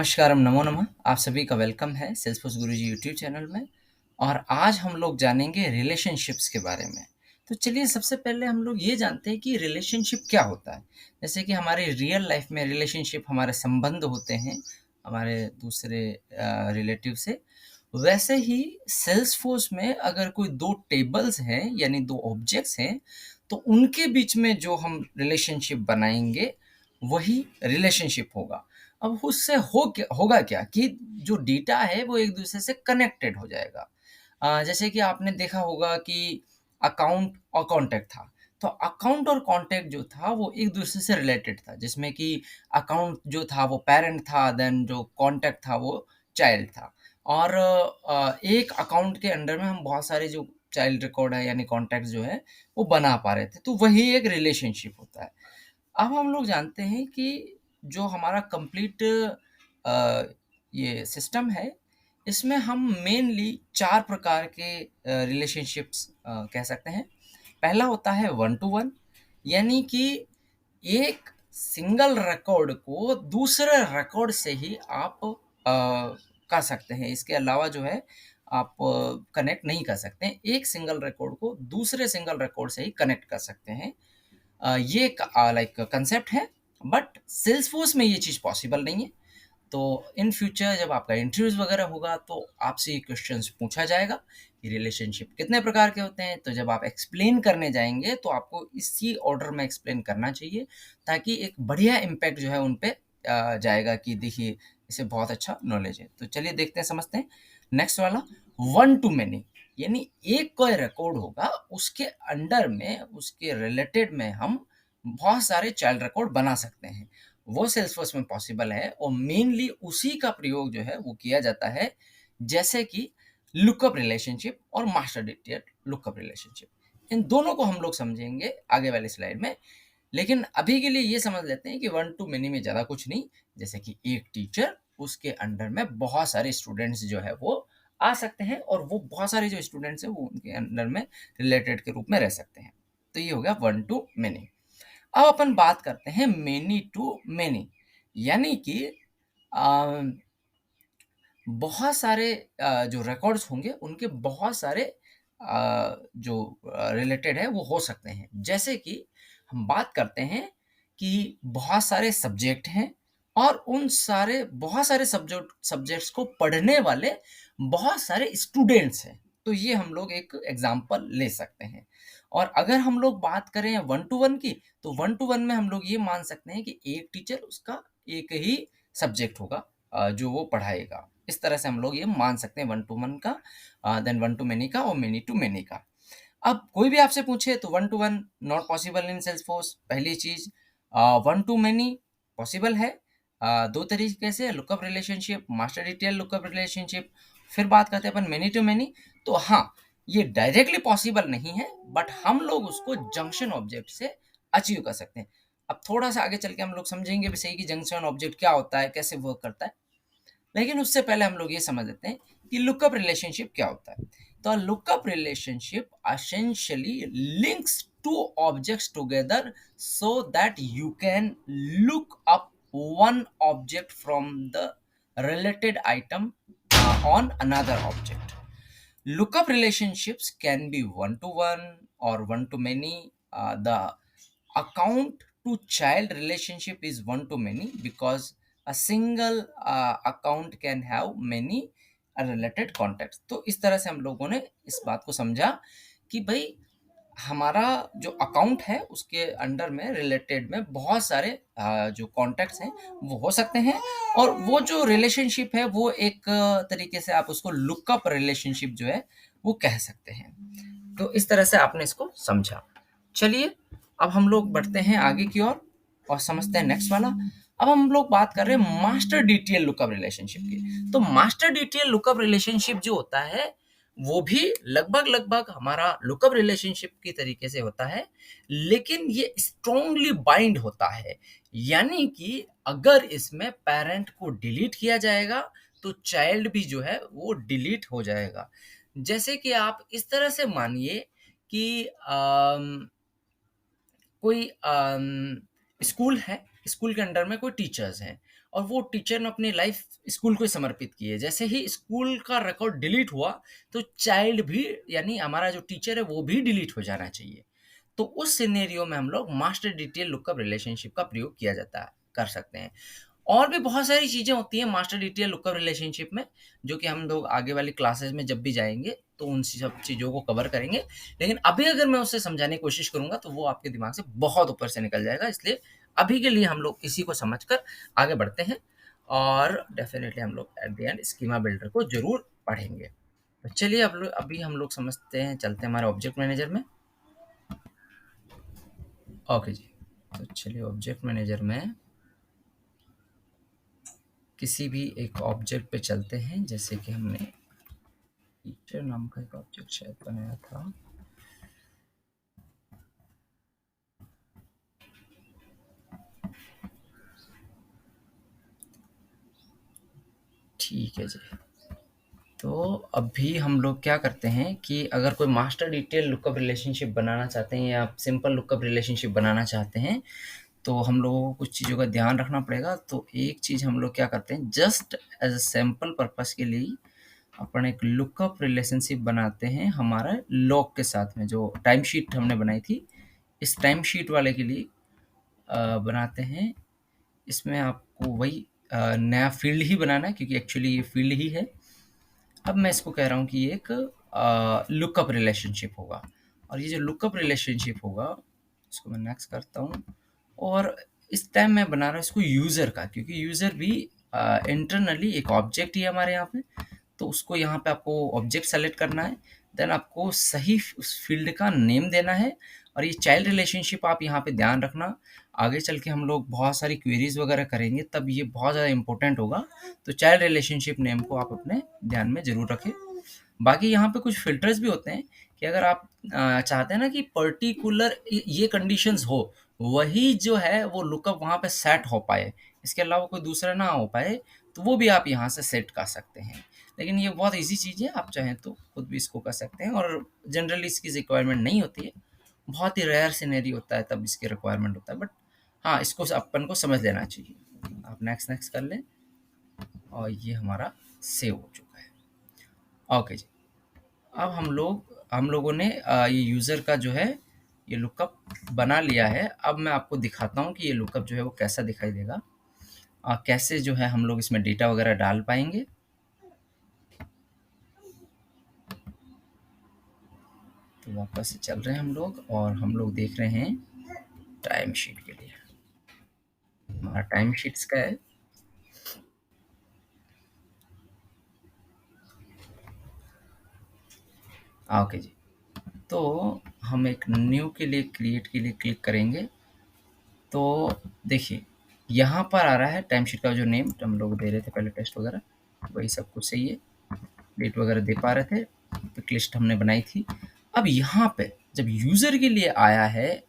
नमस्कारम, नमो नमः। आप सभी का वेलकम है सेल्सफोर्स गुरुजी यूट्यूब चैनल में। और आज हम लोग जानेंगे रिलेशनशिप्स के बारे में। तो चलिए सबसे पहले हम लोग ये जानते हैं कि रिलेशनशिप क्या होता है। जैसे कि हमारे रियल लाइफ में रिलेशनशिप हमारे संबंध होते हैं हमारे दूसरे रिलेटिव से। वैसे ही सेल्सफोर्स में अगर कोई दो टेबल्स हैं यानी दो ऑब्जेक्ट्स हैं, तो उनके बीच में जो हम रिलेशनशिप बनाएंगे वही रिलेशनशिप होगा। अब उससे होगा क्या कि जो डेटा है वो एक दूसरे से कनेक्टेड हो जाएगा। जैसे कि आपने देखा होगा कि अकाउंट और कॉन्टैक्ट था। तो अकाउंट और कॉन्टैक्ट जो था वो एक दूसरे से रिलेटेड था, जिसमें कि अकाउंट जो था वो पेरेंट था, देन जो कॉन्टैक्ट था वो चाइल्ड था। और एक अकाउंट के अंडर में हम बहुत सारे जो चाइल्ड रिकॉर्ड है यानी कॉन्टैक्ट जो है वो बना पा रहे थे, तो वही एक रिलेशनशिप होता है। अब हम लोग जानते हैं कि जो हमारा कंप्लीट ये सिस्टम है, इसमें हम मेनली 4 प्रकार के रिलेशनशिप्स कह सकते हैं। पहला होता है वन टू वन, यानी कि एक सिंगल रिकॉर्ड को दूसरे रिकॉर्ड से ही आप कर सकते हैं। इसके अलावा जो है आप कनेक्ट नहीं कर सकते हैं। एक सिंगल रिकॉर्ड को दूसरे सिंगल रिकॉर्ड से ही कनेक्ट कर सकते हैं। ये एक लाइक कंसेप्ट है, बट सेल्सफोर्स में ये चीज़ पॉसिबल नहीं है। तो इन फ्यूचर जब आपका इंटरव्यूज वगैरह होगा तो आपसे ये क्वेश्चंस पूछा जाएगा कि रिलेशनशिप कितने प्रकार के होते हैं। तो जब आप एक्सप्लेन करने जाएंगे तो आपको इसी ऑर्डर में एक्सप्लेन करना चाहिए, ताकि एक बढ़िया इम्पैक्ट जो है उन पे जाएगा कि देखिए इसे बहुत अच्छा नॉलेज है। तो चलिए देखते हैं, समझते हैं। नेक्स्ट वाला वन टू मैनी, यानी एक कोई रिकॉर्ड होगा उसके अंडर में उसके रिलेटेड में हम बहुत सारे चाइल्ड रिकॉर्ड बना सकते हैं। वो सेल्सफोर्स में पॉसिबल है और मेनली उसी का प्रयोग जो है वो किया जाता है, जैसे कि लुकअप रिलेशनशिप और मास्टर डिटेल लुकअप रिलेशनशिप। इन दोनों को हम लोग समझेंगे आगे वाली स्लाइड में। लेकिन अभी के लिए ये समझ लेते हैं कि वन टू मेनी में ज़्यादा कुछ नहीं। जैसे कि एक टीचर, उसके अंडर में बहुत सारे स्टूडेंट्स जो है वो आ सकते हैं, और वो बहुत सारे जो स्टूडेंट्स हैं वो उनके अंडर में रिलेटेड के रूप में रह सकते हैं। तो ये हो गया वन टू मेनी। अब अपन बात करते हैं मेनी टू मेनी, यानी कि अ, बहुत सारे जो रिकॉर्ड्स होंगे उनके बहुत सारे जो रिलेटेड है वो हो सकते हैं। जैसे कि हम बात करते हैं कि बहुत सारे सब्जेक्ट हैं और उन सारे बहुत सारे सब्जेक्ट्स को पढ़ने वाले बहुत सारे स्टूडेंट्स हैं। तो ये हम लोग एक एग्जांपल ले सकते हैं। और अगर हम लोग बात करें वन टू वन की, तो वन टू वन में हम लोग ये मान सकते हैं कि एक टीचर उसका एक ही सब्जेक्ट होगा जो वो पढ़ाएगा। इस तरह से हम लोग ये मान सकते हैं वन टू वन का, देन वन टू मेनी का और मेनी टू मेनी का। अब कोई भी आपसे पूछे तो one two one not possible in Salesforce, पहली चीज। वन टू मेनी पॉसिबल है दो तरीके से, lookup relationship, master detail lookup relationship. फिर बात करते हैं अपन मेनी टू मेनी। तो हाँ, ये डायरेक्टली पॉसिबल नहीं है, बट हम लोग उसको जंक्शन ऑब्जेक्ट से अचीव कर सकते हैं। अब थोड़ा सा आगे चल के हम लोग समझेंगे भी सही कि जंक्शन ऑब्जेक्ट क्या होता है, कैसे वर्क करता है। लेकिन उससे पहले हम लोग ये समझ लेते हैं कि लुकअप रिलेशनशिप क्या होता है। तो lookup relationship essentially links two objects together so that you can look up one object from the related item on another object. Lookup relationships can be one to one or one to many. The account to child relationship is one to many because a single account can have many related contacts. तो इस तरह से हम लोगों ने इस बात को समझा कि भाई हमारा जो अकाउंट है उसके अंडर में रिलेटेड में बहुत सारे जो कॉन्टैक्ट्स हैं वो हो सकते हैं, और वो जो रिलेशनशिप है वो एक तरीके से आप उसको लुकअप रिलेशनशिप जो है वो कह सकते हैं। तो इस तरह से आपने इसको समझा। चलिए अब हम लोग बढ़ते हैं आगे की ओर और समझते हैं नेक्स्ट वाला। अब हम लोग बात कर रहे हैं मास्टर डिटेल लुकअप रिलेशनशिप की। तो मास्टर डिटेल लुकअप रिलेशनशिप जो होता है वो भी लगभग लगभग हमारा लुकअप रिलेशनशिप की तरीके से होता है, लेकिन ये स्ट्रांगली बाइंड होता है। यानी कि अगर इसमें पेरेंट को डिलीट किया जाएगा तो चाइल्ड भी जो है वो डिलीट हो जाएगा। जैसे कि आप इस तरह से मानिए कि कोई स्कूल है, स्कूल के अंडर में कोई टीचर्स हैं और वो टीचर ने अपनी लाइफ स्कूल को ही समर्पित की है। जैसे ही स्कूल का रिकॉर्ड डिलीट हुआ, तो चाइल्ड भी यानी हमारा जो टीचर है वो भी डिलीट हो जाना चाहिए। तो उस सिनेरियो में हम लोग मास्टर डिटेल लुकअप रिलेशनशिप का प्रयोग किया जाता है, कर सकते हैं। और भी बहुत सारी चीज़ें होती हैं मास्टर डिटेल लुकअप रिलेशनशिप में, जो कि हम लोग आगे वाली क्लासेस में जब भी जाएँगे, तो उन सब चीज़ों को कवर करेंगे। लेकिन अभी अगर मैं उसे समझाने की कोशिश करूँगा, तो वो आपके दिमाग से बहुत ऊपर से निकल जाएगा। इसलिए अभी के लिए हम लोग इसी को समझकर आगे बढ़ते हैं, और डेफ़िनिटली हम लोग at the end schema builder को ज़रूर पढ़ेंगे। तो चलिए अभी हम लोग समझते हैं, चलते हैं हमारे ऑब्जेक्ट मैनेजर में। ओके जी, तो चलिए ऑब्जेक्ट मैनेजर में किसी भी एक ऑब्जेक्ट पे चलते हैं। जैसे कि हमने टीचर नाम का एक ऑब्जेक्ट शायद बनाया था। ठीक है जी। तो अभी हम लोग क्या करते हैं कि अगर कोई मास्टर डिटेल लुकअप रिलेशनशिप बनाना चाहते हैं या सिंपल लुकअप रिलेशनशिप बनाना चाहते हैं, तो हम लोगों को कुछ चीज़ों का ध्यान रखना पड़ेगा। तो एक चीज़ हम लोग क्या करते हैं, just as a sample purpose के लिए अपन एक लुकअप रिलेशनशिप बनाते हैं हमारा लॉग के साथ में, जो टाइम शीट हमने बनाई थी। इस टाइम शीट वाले के लिए बनाते हैं। इसमें आपको वही नया फील्ड ही बनाना है, क्योंकि एक्चुअली ये फील्ड ही है। अब मैं इसको कह रहा हूँ कि ये एक लुकअप रिलेशनशिप होगा, और ये जो लुकअप रिलेशनशिप होगा, इसको मैं नेक्स्ट करता हूँ। और इस टाइम मैं बना रहा हूँ इसको यूज़र का, क्योंकि यूज़र भी इंटरनली एक ऑब्जेक्ट ही है हमारे यहाँ पे। तो उसको यहाँ पे आपको ऑब्जेक्ट सेलेक्ट करना है, देन आपको सही उस फील्ड का नेम देना है। और ये चाइल्ड रिलेशनशिप आप यहाँ पे ध्यान रखना, आगे चल के हम लोग बहुत सारी क्वेरीज वगैरह करेंगे, तब ये बहुत ज़्यादा इंपॉर्टेंट होगा। तो चाइल्ड रिलेशनशिप नेम को आप अपने ध्यान में ज़रूर रखें। बाकी यहाँ पे कुछ फ़िल्टर्स भी होते हैं कि अगर आप चाहते हैं ना कि पर्टिकुलर ये कंडीशंस हो, वही जो है वो लुकअप वहाँ पे सेट हो पाए, इसके अलावा कोई दूसरा ना हो पाए, तो वो भी आप यहाँ से सेट कर सकते हैं। लेकिन ये बहुत ईज़ी चीज़ है, आप चाहें तो खुद भी इसको कर सकते हैं, और जनरली इसकी रिक्वायरमेंट नहीं होती है। बहुत ही रेयर सिनेरियो होता है तब इसकी रिक्वायरमेंट होता है, बट हाँ, इसको अपन को समझ लेना चाहिए। आप नेक्स्ट कर लें, और ये हमारा सेव हो चुका है। ओके जी। अब हम लोगों ने ये यूज़र का जो है ये लुकअप बना लिया है। अब मैं आपको दिखाता हूँ कि ये लुकअप जो है वो कैसा दिखाई देगा, कैसे जो है हम लोग इसमें डेटा वगैरह डाल पाएंगे। तो वापस से चल रहे हैं हम लोग, और हम लोग देख रहे हैं टाइम शीट के लिए। हमारा टाइम शीट्स का है। ओके जी। तो हम एक न्यू के लिए क्रिएट के लिए क्लिक करेंगे। तो देखिए यहाँ पर आ रहा है टाइम शीट का जो नेम हम लोग दे रहे थे पहले, टेस्ट वगैरह, वही सब कुछ सही है। डेट वगैरह दे पा रहे थे, पिक लिस्ट हमने बनाई थी। अब यहाँ पे जब यूज़र के लिए आया है,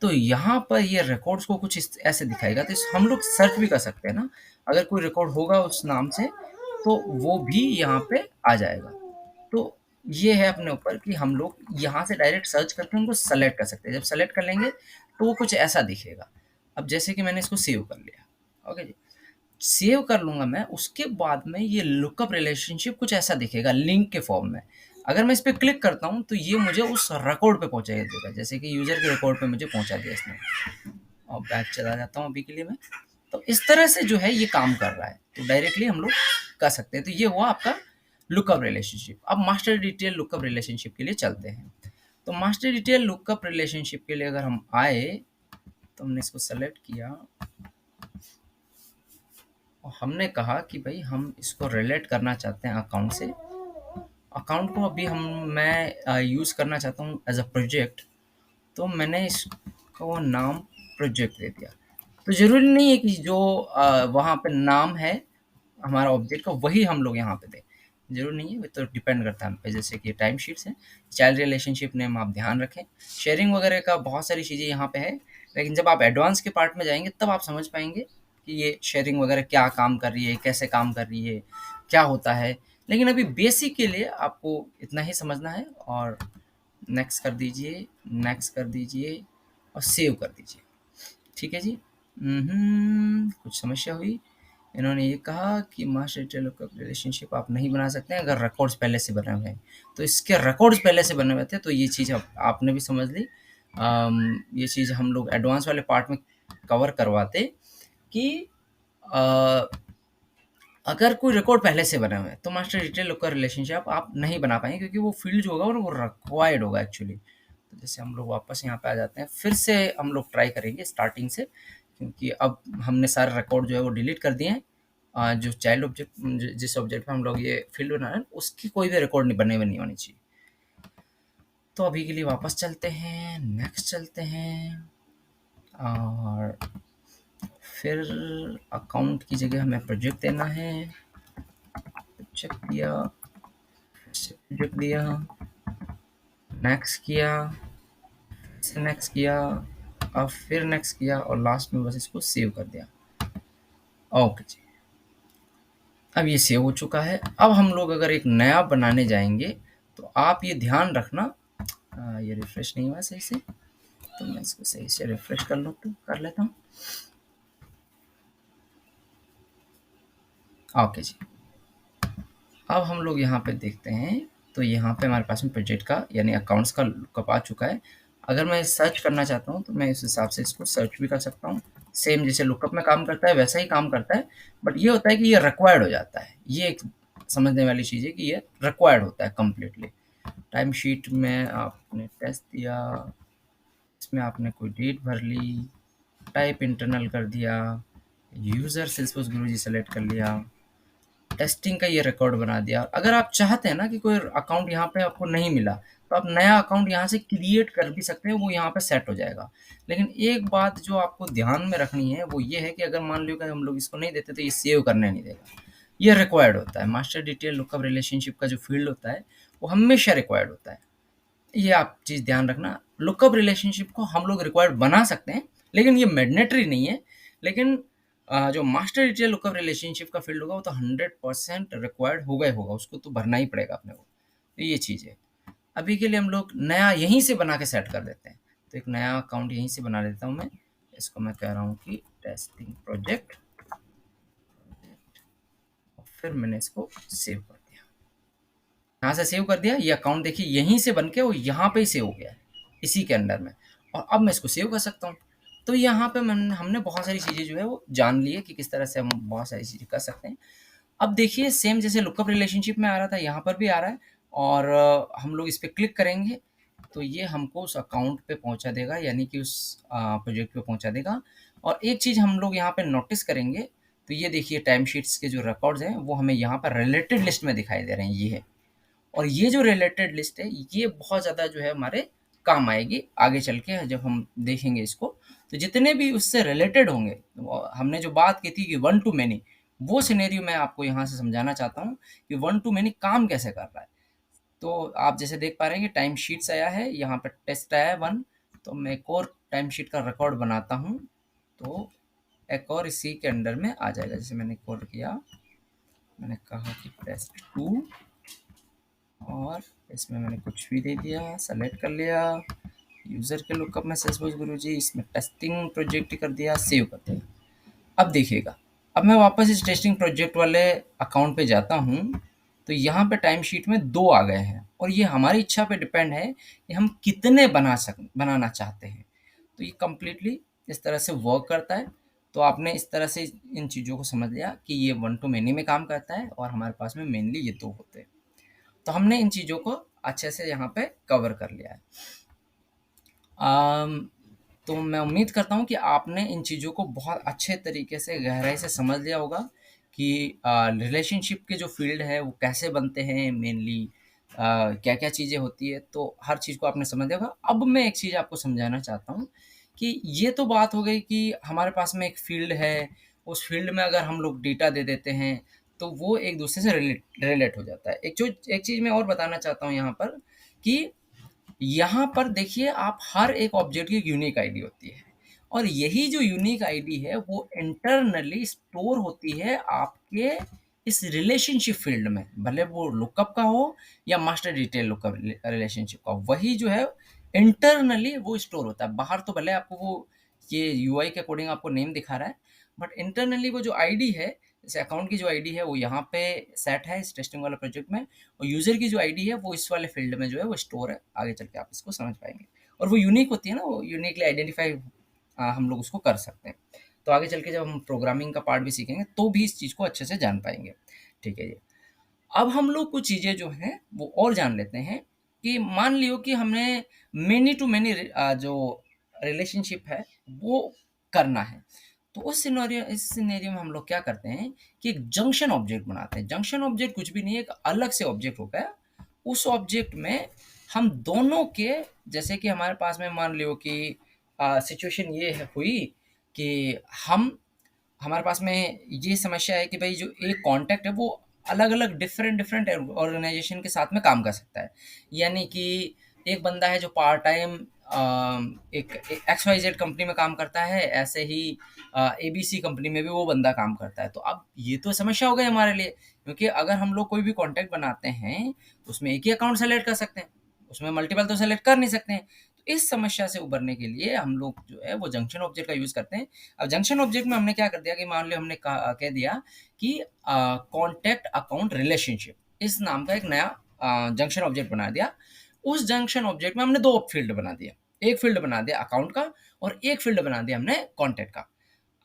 तो यहाँ पर ये रिकॉर्ड्स को कुछ ऐसे दिखाएगा। तो हम लोग सर्च भी कर सकते हैं ना, अगर कोई रिकॉर्ड होगा उस नाम से, तो वो भी यहाँ पे आ जाएगा। तो ये है अपने ऊपर कि हम लोग यहाँ से डायरेक्ट सर्च करके उनको सेलेक्ट कर सकते हैं। जब सेलेक्ट कर लेंगे तो वो कुछ ऐसा दिखेगा। अब जैसे कि मैंने इसको सेव कर लिया, ओके जी। सेव कर लूँगा मैं, उसके बाद में ये लुकअप रिलेशनशिप कुछ ऐसा दिखेगा लिंक के फॉर्म में। अगर मैं इस पे क्लिक करता हूँ, तो ये मुझे उस रिकॉर्ड पे पहुँचा देगा, जैसे कि यूज़र के रिकॉर्ड पे मुझे पहुँचा दिया इसने। और बैक चला जाता हूँ अभी के लिए मैं। तो इस तरह से जो है ये काम कर रहा है, तो डायरेक्टली हम लोग कर सकते हैं। तो ये हुआ आपका लुकअप रिलेशनशिप। अब मास्टर डिटेल लुकअप रिलेशनशिप के लिए चलते हैं। तो मास्टर डिटेल लुकअप रिलेशनशिप के लिए अगर हम आए, तो हमने इसको सेलेक्ट किया, और हमने कहा कि भाई हम इसको रिलेट करना चाहते हैं अकाउंट से। अकाउंट को अभी मैं यूज़ करना चाहता हूँ एज अ प्रोजेक्ट। तो मैंने इसको नाम प्रोजेक्ट दे दिया। तो ज़रूरी नहीं है कि जो वहाँ पे नाम है हमारा ऑब्जेक्ट का वही हम लोग यहाँ पे दें, ज़रूरी नहीं है, वो तो डिपेंड करता है हम पे। जैसे कि टाइम शीट्स है, चाइल्ड रिलेशनशिप नेम आप ध्यान रखें। शेयरिंग वगैरह का बहुत सारी चीज़ें यहाँ पे है, लेकिन जब आप एडवांस के पार्ट में जाएंगे तब आप समझ पाएंगे कि ये शेयरिंग वगैरह क्या काम कर रही है, कैसे काम कर रही है, क्या होता है। लेकिन अभी बेसिक के लिए आपको इतना ही समझना है, और नेक्स्ट कर दीजिए, नेक्स्ट कर दीजिए, और सेव कर दीजिए। ठीक है जी। कुछ समस्या हुई? इन्होंने ये कहा कि मास्टर डिटेल लुकअप रिलेशनशिप आप नहीं बना सकते हैं अगर रिकॉर्ड्स पहले से बने हुए हैं। तो इसके रिकॉर्ड्स पहले से बने हुए थे, तो ये चीज़ आपने भी समझ ली। ये चीज़ हम लोग एडवांस वाले पार्ट में कवर करवाते कि अ, अगर कोई रिकॉर्ड पहले से बना हुआ है तो मास्टर डिटेल लुकअप रिलेशनशिप आप नहीं बना पाएंगे, क्योंकि वो फील्ड जो होगा वो रिक्वायर्ड होगा एक्चुअली। तो जैसे हम लोग वापस यहाँ पे आ जाते हैं, फिर से हम लोग ट्राई करेंगे स्टार्टिंग से, क्योंकि अब हमने सारे रिकॉर्ड जो है वो डिलीट कर दिए हैं। जो चाइल्ड ऑब्जेक्ट, जिस ऑब्जेक्ट में हम लोग ये फील्ड बना रहे हैं उसकी कोई भी रिकॉर्ड नहीं बने हुए नहीं होनी चाहिए। तो अभी के लिए वापस चलते हैं, नेक्स्ट चलते हैं, और फिर अकाउंट की जगह हमें प्रोजेक्ट देना है। चेक किया, प्रोजेक्ट दिया, नेक्स्ट किया, फिर नेक्स्ट किया, और फिर नेक्स्ट किया, और लास्ट में बस इसको सेव कर दिया। ओके जी, अब ये सेव हो चुका है। अब हम लोग अगर एक नया बनाने जाएंगे तो आप ये ध्यान रखना, ये रिफ्रेश नहीं हुआ सही से, तो मैं इसको सही से रिफ्रेश कर लेता हूँ। ओके जी, अब हम लोग यहाँ पे देखते हैं, तो यहाँ पे हमारे पास में प्रोजेक्ट का यानी अकाउंट्स का लुकअप आ चुका है। अगर मैं सर्च करना चाहता हूँ तो मैं इस हिसाब से इसको सर्च भी कर सकता हूँ। सेम जैसे लुकअप में काम करता है वैसा ही काम करता है, बट ये होता है कि ये रिक्वायर्ड हो जाता है। ये एक समझने वाली चीज़ है कि ये रिक्वायर्ड होता है कम्प्लीटली। टाइम शीट में आपने टेस्ट दिया, इसमें आपने कोई डेट भर ली, टाइप इंटरनल कर दिया, यूज़र सेल्सफोर्स गुरुजी सेलेक्ट कर लिया, टेस्टिंग का ये रिकॉर्ड बना दिया। अगर आप चाहते हैं ना कि कोई अकाउंट यहाँ पे आपको नहीं मिला, तो आप नया अकाउंट यहाँ से क्रिएट कर भी सकते हैं, वो यहाँ पे सेट हो जाएगा। लेकिन एक बात जो आपको ध्यान में रखनी है वो ये है कि अगर मान लो कि हम लोग इसको नहीं देते तो ये सेव करने नहीं देगा। ये रिक्वायर्ड होता है, मास्टर डिटेल लुकअप रिलेशनशिप का जो फील्ड होता है वो हमेशा रिक्वायर्ड होता है। ये आप चीज़ ध्यान रखना। लुकअप रिलेशनशिप को हम लोग रिक्वायर्ड बना सकते हैं, लेकिन ये मैंडेटरी नहीं है। लेकिन जो मास्टर डिटेल लुकअप रिलेशनशिप का फील्ड होगा वो तो 100% रिक्वायर्ड होगा ही होगा, उसको तो भरना ही पड़ेगा अपने को। तो ये चीज़ है। अभी के लिए हम लोग नया यहीं से बना के सेट कर देते हैं। तो एक नया अकाउंट यहीं से बना लेता हूँ मैं। इसको मैं कह रहा हूँ कि टेस्टिंग प्रोजेक्ट, और फिर मैंने इसको सेव कर दिया। यहाँ से सेव कर दिया, ये अकाउंट देखिए यहीं से बन के वो यहाँ पे ही सेव हो गया है, इसी के अंडर में। और अब मैं इसको सेव कर सकता हूँ। तो यहाँ पे हमने बहुत सारी चीज़ें जो है वो जान ली है कि किस तरह से हम बहुत सारी चीज़ें कर सकते हैं। अब देखिए सेम जैसे लुकअप रिलेशनशिप में आ रहा था यहाँ पर भी आ रहा है, और हम लोग इस पर क्लिक करेंगे तो ये हमको उस अकाउंट पे पहुँचा देगा, यानी कि उस प्रोजेक्ट पे पहुँचा देगा। और एक चीज़ हम लोग यहाँ पे नोटिस करेंगे, तो ये देखिए टाइम शीट्स के जो रिकॉर्ड्स हैं वो हमें यहाँ पर रिलेटेड लिस्ट में दिखाई दे रहे हैं, ये है। और ये जो रिलेटेड लिस्ट है ये बहुत ज़्यादा जो है हमारे काम आएगी आगे चल के जब हम देखेंगे इसको। तो जितने भी उससे रिलेटेड होंगे, हमने जो बात की थी कि वन टू मैनी, वो सिनेरियो मैं आपको यहाँ से समझाना चाहता हूँ कि वन टू मैनी काम कैसे कर रहा है। तो आप जैसे देख पा रहे हैं कि टाइम शीट्स आया है, यहाँ पर टेस्ट आया है 1। तो मैं एक और टाइम शीट का रिकॉर्ड बनाता हूँ, तो एक और इसी के अंडर में आ जाएगा। जैसे मैंने एक और किया, मैंने कहा कि टेस्ट 2, और इसमें मैंने कुछ भी दे दिया, सेलेक्ट कर लिया, यूज़र के लुकअप में सेल्सफोर्स गुरुजी, इसमें टेस्टिंग प्रोजेक्ट कर दिया, सेव कर दिया। अब देखिएगा, अब मैं वापस इस टेस्टिंग प्रोजेक्ट वाले अकाउंट पे जाता हूँ, तो यहाँ पे टाइम शीट में 2 आ गए हैं, और ये हमारी इच्छा पे डिपेंड है कि हम कितने बनाना चाहते हैं। तो ये कम्प्लीटली इस तरह से वर्क करता है। तो आपने इस तरह से इन चीज़ों को समझ लिया कि ये वन टू मैनी में काम करता है, और हमारे पास में मेनली ये 2 होते हैं। तो हमने इन चीज़ों को अच्छे से यहाँ पे कवर कर लिया है। तो मैं उम्मीद करता हूँ कि आपने इन चीज़ों को बहुत अच्छे तरीके से गहराई से समझ लिया होगा कि रिलेशनशिप के जो फील्ड है वो कैसे बनते हैं, मेनली क्या-क्या चीज़ें होती है, तो हर चीज़ को आपने समझ लिया होगा। अब मैं एक चीज़ आपको समझाना चाहता हूँ कि ये तो बात हो गई कि हमारे पास में एक फील्ड है, उस फील्ड में अगर हम लोग डेटा दे देते हैं, तो वो एक दूसरे से रिलेट हो जाता है। एक चीज़ मैं और बताना चाहता हूँ यहाँ पर कि यहाँ पर देखिए आप हर एक ऑब्जेक्ट की यूनिक आईडी होती है, और यही जो यूनिक आईडी है वो इंटरनली स्टोर होती है आपके इस रिलेशनशिप फील्ड में, भले वो लुकअप का हो या मास्टर डिटेल लुकअप रिलेशनशिप का, वही जो है इंटरनली वो स्टोर होता है। बाहर तो भले आपको वो ये यूआई के अकॉर्डिंग आपको नेम दिखा रहा है, बट इंटरनली वो जो आईडी है जैसे अकाउंट की जो आईडी है वो यहाँ पे सेट है इस टेस्टिंग वाले प्रोजेक्ट में, और यूज़र की जो आईडी है वो इस वाले फील्ड में जो है वो स्टोर है। आगे चल के आप इसको समझ पाएँगे, और वो यूनिक होती है ना, वो यूनिकली आइडेंटिफ़ाई हम लोग उसको कर सकते हैं। तो आगे चल के जब हम प्रोग्रामिंग का पार्ट भी सीखेंगे तो भी इस चीज़ को अच्छे से जान पाएँगे। ठीक है जी। अब हम लोग कुछ चीज़ें जो हैं वो और जान लेते हैं कि मान लियो कि हमने मेनी टू मेनी जो रिलेशनशिप है वो करना है। तो इस सिनेरियो में हम लोग क्या करते हैं कि एक जंक्शन ऑब्जेक्ट बनाते हैं। जंक्शन ऑब्जेक्ट कुछ भी नहीं है, एक अलग से ऑब्जेक्ट हो गया। उस ऑब्जेक्ट में हम दोनों के, जैसे कि हमारे पास में मान लियो कि सिचुएशन ये हुई कि हम हमारे पास में ये समस्या है कि भाई जो एक कॉन्टैक्ट है वो अलग-अलग डिफरेंट ऑर्गेनाइजेशन के साथ में काम कर सकता है। यानी कि एक बंदा है जो पार्ट टाइम एक XYZ कंपनी में काम करता है, ऐसे ही ABC कंपनी में भी वो बंदा काम करता है। तो अब ये तो समस्या हो गई हमारे लिए, क्योंकि अगर हम लोग कोई भी कॉन्टैक्ट बनाते हैं, उसमें एक ही अकाउंट सेलेक्ट कर सकते हैं, उसमें मल्टीपल तो सेलेक्ट कर नहीं सकते हैं। तो इस समस्या से उभरने के लिए हम लोग जो है वो जंक्शन ऑब्जेक्ट का यूज़ करते हैं। अब जंक्शन ऑब्जेक्ट में हमने क्या कर दिया कि मान लो हमने कह दिया कि कॉन्टैक्ट अकाउंट रिलेशनशिप इस नाम का एक नया जंक्शन ऑब्जेक्ट बना दिया। उस जंक्शन ऑब्जेक्ट में हमने 2 फील्ड बना दिया। एक फील्ड बना दिया अकाउंट का और एक फील्ड बना दिया हमने कॉन्टैक्ट का।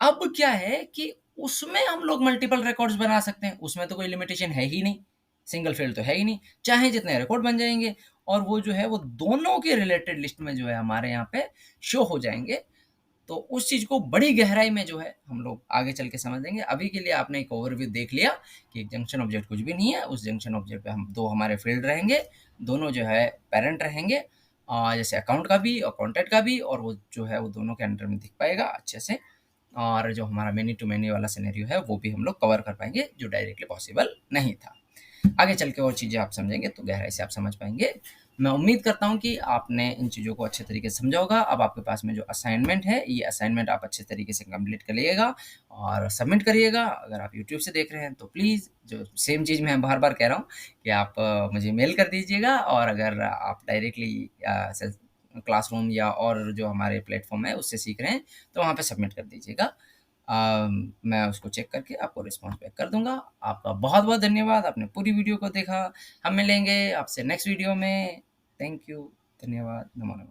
अब क्या है कि उसमें हम लोग मल्टीपल रिकॉर्ड्स बना सकते हैं, उसमें तो कोई लिमिटेशन है ही नहीं, सिंगल फील्ड तो है ही नहीं, चाहे जितने रिकॉर्ड बन जाएँगे और वो जो है वो दोनों के रिलेटेड लिस्ट में जो है हमारे यहाँ पे शो हो जाएँगे। तो उस चीज़ को बड़ी गहराई में जो है हम लोग आगे चल के समझ लेंगे। अभी के लिए आपने एक ओवरव्यू देख लिया कि एक जंक्शन ऑब्जेक्ट कुछ भी नहीं है, उस जंक्शन ऑब्जेक्ट पे हम 2 हमारे फील्ड रहेंगे, दोनों जो है पैरेंट रहेंगे, जैसे अकाउंट का भी और कॉन्टैक्ट का भी, और वो जो है वो दोनों के अंडर में दिख पाएगा अच्छे से, और जो हमारा मेनी टू मेनी वाला सिनेरियो है वो भी हम लोग कवर कर पाएँगे, जो डायरेक्टली पॉसिबल नहीं था। आगे चल के और चीज़ें आप समझेंगे तो गहराई से आप समझ पाएँगे। मैं उम्मीद करता हूँ कि आपने इन चीज़ों को अच्छे तरीके से समझा होगा। अब आपके पास में जो असाइनमेंट है, ये असाइनमेंट आप अच्छे तरीके से कंप्लीट करिएगा और सबमिट करिएगा। अगर आप यूट्यूब से देख रहे हैं तो प्लीज़, जो सेम चीज़ मैं बार-बार कह रहा हूँ कि आप मुझे मेल कर दीजिएगा, और अगर आप डायरेक्टली क्लासरूम या और जो हमारे प्लेटफ़ॉर्म है उससे सीख रहे हैं, तो वहाँ पे सबमिट कर दीजिएगा। मैं उसको चेक करके आपको रिस्पॉन्स बैक कर दूँगा। आपका बहुत-बहुत धन्यवाद, आपने पूरी वीडियो को देखा। हम मिलेंगे आपसे नेक्स्ट वीडियो में। थैंक यू, धन्यवाद, नमो नमः।